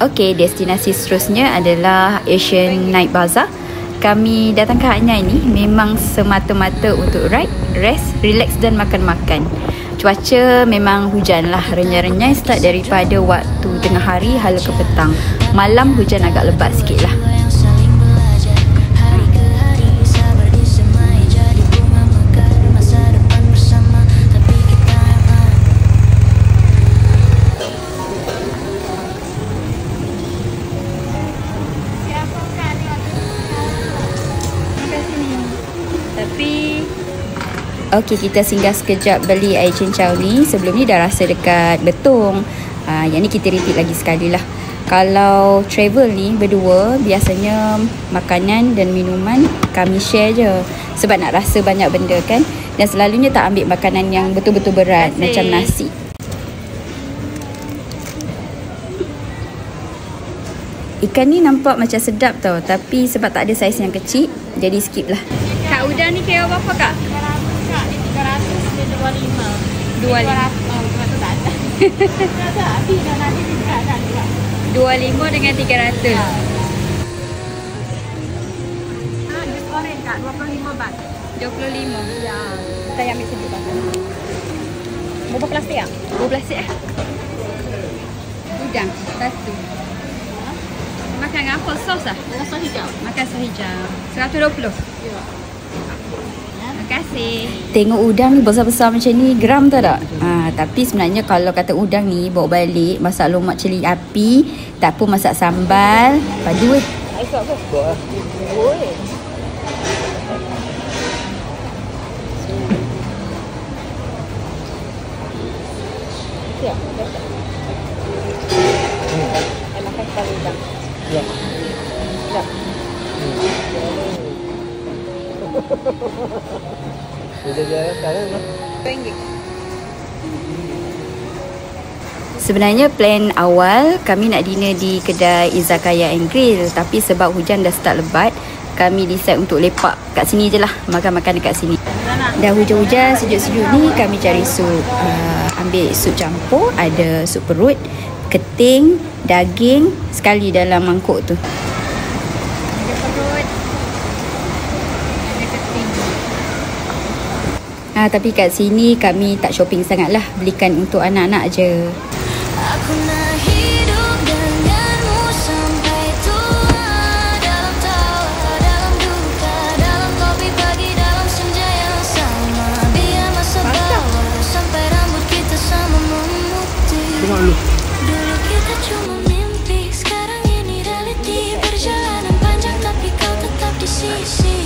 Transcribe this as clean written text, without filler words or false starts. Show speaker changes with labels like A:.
A: Okey, destinasi seterusnya adalah Asian Night Bazaar. Kami datang ke Hanyai ni memang semata-mata untuk ride, rest, relax dan makan-makan. Cuaca memang hujan lah, renyai-renyai start daripada waktu tengah hari hala ke petang. Malam hujan agak lebat sikit lah. Okey, kita singgah sekejap beli air cincau ni. Sebelum ni dah rasa dekat Betong. Yang ni kita repeat lagi sekali lah. Kalau travel ni berdua, biasanya makanan dan minuman kami share je. Sebab nak rasa banyak benda kan. Dan selalunya tak ambil makanan yang betul-betul berat macam nasi. Ikan ni nampak macam sedap tau. Tapi sebab tak ada saiz yang kecil, jadi skip lah. Kak, udang ni kira berapa kak?
B: 25 tak ada. Habis dah nanti tidak ada juga.
A: 25 dengan 300.
B: Jus oren kak 25 baht.
A: 25.
B: Ya.
A: Kita ambil sedikit tak?
B: Berapa plastik ya?
A: Berapa plastik eh? Udang satu. Makan dengan apa? Sos lah?
B: Dengan sos hijau.
A: Makan sos hijau 120.
B: Ya.
A: Terima kasih. Tengok udang ni besar-besar macam ni, geram tak tak? Tapi sebenarnya kalau kata udang ni bawa balik, masak lomak cili api, tak pun masak sambal, padu eh.
B: Air apa? Boleh. Siap. Makan sekali udang. Ya. Siap.
A: Sebenarnya plan awal kami nak dinner di kedai Izakaya and Grill, tapi sebab hujan dah start lebat, kami decide untuk lepak kat sini je lah, makan-makan dekat sini. Dah hujan-hujan, sejuk-sejuk ni kami cari sup. Ambil sup campur, ada sup perut, keting, daging sekali dalam mangkuk tu. Tapi kat sini kami tak shopping sangat lah, belikan untuk anak-anak je.
C: Aku nak hidup denganmu sampai tua, dalam tawa, dalam duka, dalam kopi pagi, dalam senja yang sama. Biar masa bawa sampai rambut kita sama memutih. Dulu kita cuma mimpi, sekarang ini reality. Perjalanan panjang tapi kau tetap di sisi.